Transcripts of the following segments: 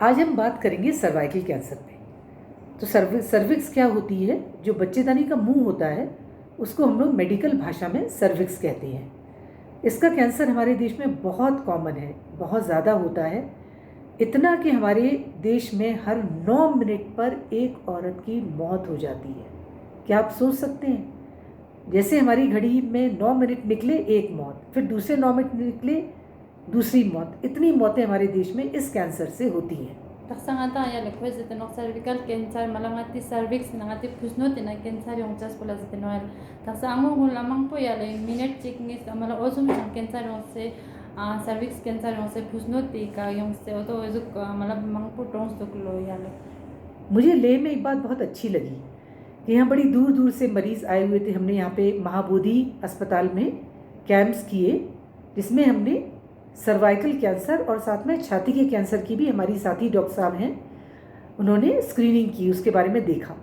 आज हम बात करेंगे सर्वाइकल कैंसर पे। तो सर्विक्स क्या होती है? जो बच्चेदानी का मुंह होता है उसको हम लोग मेडिकल भाषा में सर्विक्स कहते हैं। इसका कैंसर हमारे देश में बहुत कॉमन है, बहुत ज़्यादा होता है। इतना कि हमारे देश में हर 9 मिनट पर एक औरत की मौत हो जाती है। क्या आप सोच सकते हैं? जैसे हमारी घड़ी में 9 मिनट निकले एक मौत, फिर दूसरे 9 मिनट निकले दूसरी मौत। इतनी मौतें हमारे देश में इस कैंसर से होती हैं। Taksangata ya le kwezi tenok cervical cancer malangati cervix nangati pusno tina cancer yung chas pula zitenoel. Taksango hul lamang po ya le minute chikngis amala osum sang cancer yung se cervix cancer yung se pusno tika yung se oto ezuk mala mangpo tons tuklo ya le. मुझे लेह में एक बात बहुत अच्छी लगी कि यहाँ बड़ी दूर दूर से मरीज़ आए हुए थे। हमने यहाँ पे महाबोधि अस्पताल में कैंप्स किए, जिसमें हमने सर्वाइकल कैंसर और साथ में छाती के कैंसर की भी हमारी साथी डॉक्टर साहब हैं, उन्होंने स्क्रीनिंग की, उसके बारे में देखा।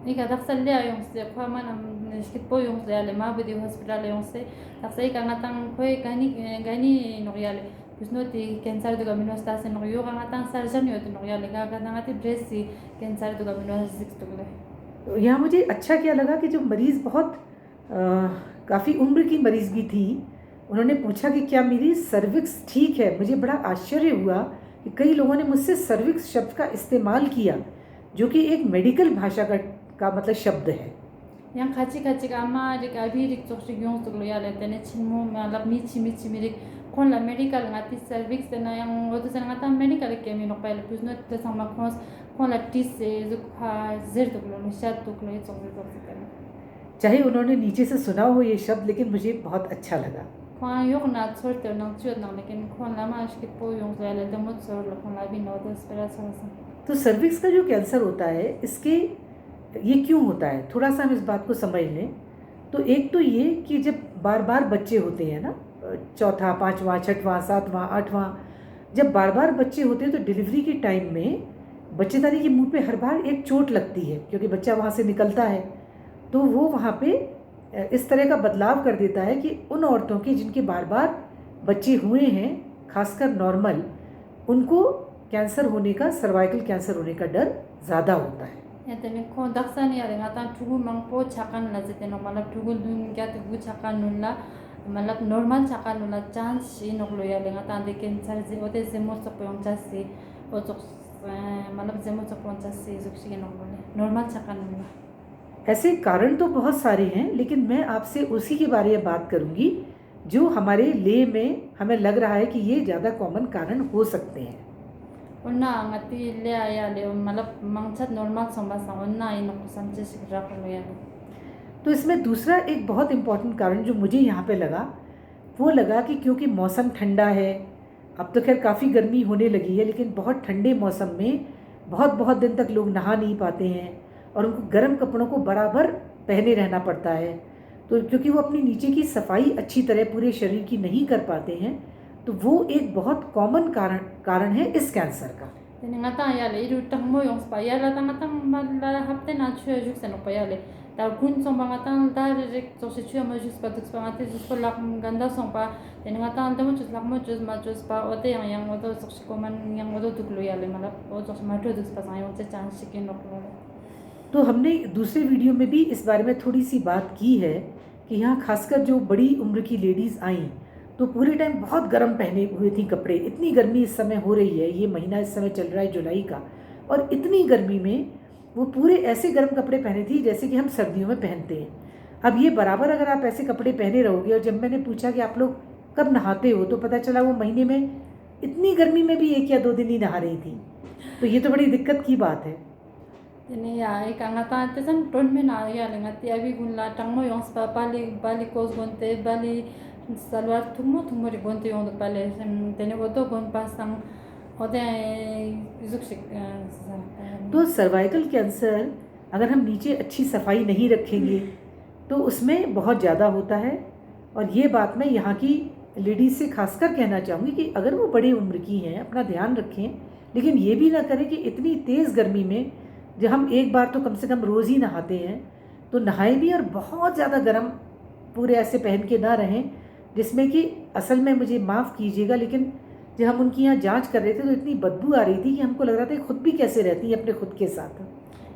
Ika taksalya yung se kwa man skit po yung se ale mabudi hospital yung se taksay ka ngatang koy gani no yale pusno ti cancer to gamino sta se no yo ka ngatang surgeon yo to no yale ka ngati breast si cancer to gamino 6 to le. यहाँ मुझे अच्छा क्या लगा कि जो मरीज़ बहुत काफ़ी उम्र की मरीज़ भी थी, उन्होंने पूछा कि क्या मेरी सर्विक्स ठीक है। मुझे बड़ा आश्चर्य हुआ कि कई लोगों ने मुझसे सर्विक्स शब्द का इस्तेमाल किया, जो कि एक मेडिकल भाषा का मतलब शब्द है। Yang kachi ka ama rik abi rik chok yung to lo yale tene chinmo malap michi mirik kon la medical ngati cervix tena yang odo sen ngata medical kemi no pale pusno te sama kon la tis zuk ha zer to lo shat to lo chok चाहे उन्होंने नीचे से सुना हो ये शब्द, लेकिन मुझे बहुत अच्छा लगा। kon yok na sorte na chut na lekin kon la ma skit po yung yale de mot sor lo kon la bi no de esperanza. तो सर्विक्स का जो कैंसर होता है, इसके ये क्यों होता है, थोड़ा सा हम इस बात को समझ लें। तो एक तो ये कि जब बार बार बच्चे होते हैं ना, चौथा, पाँचवा, छठवां, सातवां, आठवां, जब बार बार बच्चे होते हैं तो डिलीवरी के टाइम में बच्चेदानी के मुंह पे हर बार एक चोट लगती है, क्योंकि बच्चा वहाँ से निकलता है। तो वो वहाँ पे इस तरह का बदलाव कर देता है कि उन औरतों के जिनके बार बार बच्चे हुए हैं, खासकर नॉर्मल, उनको कैंसर होने का, सर्वाइकल कैंसर होने का डर ज़्यादा होता है। Ya tene ko daksan ya ngata tugu mangpo chakan la jete no malap tugu dun kya tugu chakan nulla malap normal chakan nulla chance in lo ya ngata de cancer je ote zemo chapong chasi otok malap zemo chapong chasi zukshi no normal chakan nulla. ऐसे कारण तो बहुत सारे हैं, लेकिन मैं आपसे उसी के बारे में बात करूंगी जो हमारे लेह में हमें लग रहा है कि ये ज़्यादा कॉमन कारण हो सकते हैं। Unna ngati le ya le malap mangchat normal somba sa unna in ko samche sikra ko ya. तो इसमें दूसरा एक बहुत इम्पॉर्टेंट कारण जो मुझे यहाँ पे लगा, वो लगा कि क्योंकि मौसम ठंडा है, अब तो खैर काफ़ी गर्मी होने लगी है, लेकिन बहुत ठंडे मौसम में बहुत बहुत दिन तक लोग नहा नहीं पाते हैं और उनको गर्म कपड़ों को बराबर पहने रहना पड़ता है। तो क्योंकि वो अपनी नीचे की सफाई अच्छी तरह पूरे शरीर की नहीं कर पाते हैं, तो वो एक बहुत कॉमन कारण है इस कैंसर का। Tene ngata ya le iru tang mo yung spa ya la tang la hapte na chue juk sen pa ya le ta kun som ba ngata ta rek to se chue mo jus pa tuk spa ngate jus pa lak ganda som pa tene ngata ante mo jus lak mo jus ma jus pa ote yang oto sok ko man yang oto tuk lo ya le mala o jus ma to tuk spa sa yung che chance ke no lo. तो हमने दूसरे video में भी इस बारे में थोड़ी सी बात की है कि यहाँ खासकर जो बड़ी उम्र की लेडीज़ आई तो पूरे टाइम बहुत गर्म पहने हुए थी कपड़े। इतनी गर्मी इस समय हो रही है, ये महीना इस समय चल रहा है जुलाई का, और इतनी गर्मी में वो पूरे ऐसे गर्म कपड़े पहने थी जैसे कि हम सर्दियों में पहनते हैं। अब ये बराबर अगर आप ऐसे कपड़े पहने रहोगे, और जब मैंने पूछा कि आप लोग कब नहाते हो, तो पता चला वो महीने में इतनी गर्मी में भी 1 या 2 दिन ही नहा रही थी। तो ये तो बड़ी दिक्कत की बात है। Tene ya ka ngata te san ton me na ya le ngati abi gun la tang mo yung spa bali kos gonte bali salwar tumo ri gonte yung pale tene oto gon pasang ode izuk तो cervical cancer अगर हम नीचे अच्छी सफाई नहीं रखेंगे तो उसमें बहुत ज़्यादा होता है। और ये बात मैं यहाँ की लेडीज़ से खासकर कहना चाहूँगी कि अगर वो बड़ी उम्र की हैं, अपना ध्यान रखें, लेकिन ये भी ना करें कि इतनी तेज़ गर्मी में, जब हम एक बार तो कम से कम रोज़ ही नहाते हैं, तो नहाए भी और बहुत ज़्यादा गर्म पूरे ऐसे पहन के ना रहें, जिसमें कि असल में मुझे माफ़ कीजिएगा लेकिन जब हम उनकी यहाँ जांच कर रहे थे तो इतनी बदबू आ रही थी कि हमको लग रहा था कि खुद भी कैसे रहती है अपने खुद के साथ।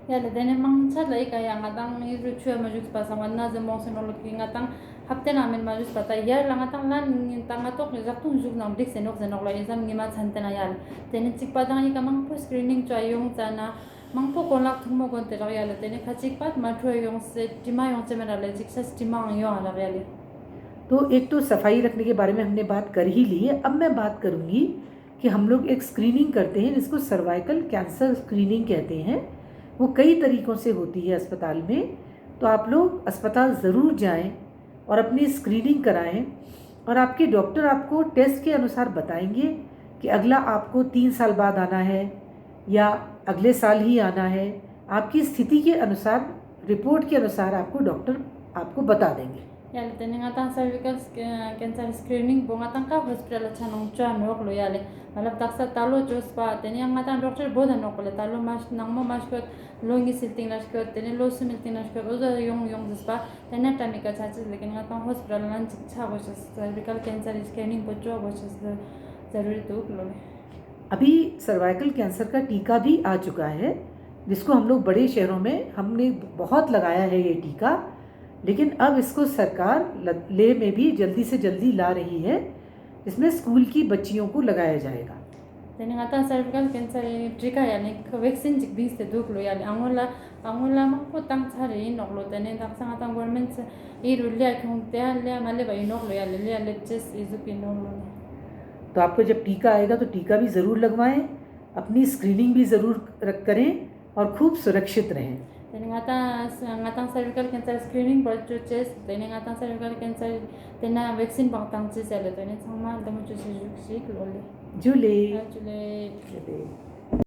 Yala dene mang chat lai kaya ngatang iru chua majus pasangan na zemong senolok ngatang hapte namin majus pata yar lang ngatang lan ngintang atok ni zaktung juk nam dik senok zenok lai izam ngima chantena yal dene chik padang ika mang po screening chwa yung chana mang po konlak thungmo kon te yala dene khachik pat ma thua yung se tima yung chemera le chik sa tima yung ala yale। तो एक तो सफाई रखने के बारे में हमने बात कर ही ली है। अब मैं बात करूँगी कि हम लोग एक स्क्रीनिंग करते हैं जिसको सर्वाइकल कैंसर स्क्रीनिंग कहते हैं। वो कई तरीक़ों से होती है अस्पताल में। तो आप लोग अस्पताल ज़रूर जाएं और अपनी स्क्रीनिंग कराएं और आपके डॉक्टर आपको टेस्ट के अनुसार बताएंगे कि अगला आपको 3 साल बाद आना है या अगले साल ही आना है। आपकी स्थिति के अनुसार, रिपोर्ट के अनुसार आपको डॉक्टर आपको बता देंगे। Yale tene ngatang cervical cancer screening bo ngatang ka hospital chanong cha nok lo yale malap taksa talo jos pa tene ngatang doctor boda nok le talo mas nangmo mas ko longi silting las ko tene lo sumilting las ko oza yong dis pa tene tamika chachis lekin ngatang hospital lan cha bo cervical cancer screening bo jo bo जरूरी तो लो। अभी cervical cancer का टीका भी आ चुका है जिसको हम लोग बड़े शहरों में हमने बहुत लगाया है ये टीका, लेकिन अब इसको सरकार ले में भी जल्दी से जल्दी ला रही है जिसमें स्कूल की बच्चियों को लगाया जाएगा। Tene ngata cervical cancer टीका यानी वैक्सीन जिक बीस ते दुख लो यानी अंगोला मंगको तंग छारे इनोक लो तने तंग संगा तंग गवर्नमेंट से इरुलिया खुंते ले माले भाई इनोक लो यानी ले लेचेस इजुकी नो लो। तो आपको जब टीका आएगा तो टीका भी ज़रूर लगवाएं, अपनी स्क्रीनिंग भी ज़रूर करें और खूब सुरक्षित रहें। Tene ngata cervical cancer screening पर जो चेस tene ngata cervical cancer tene vaccine पांग चेस ले तने sama दमु चेस जुक सिक लो ले जुले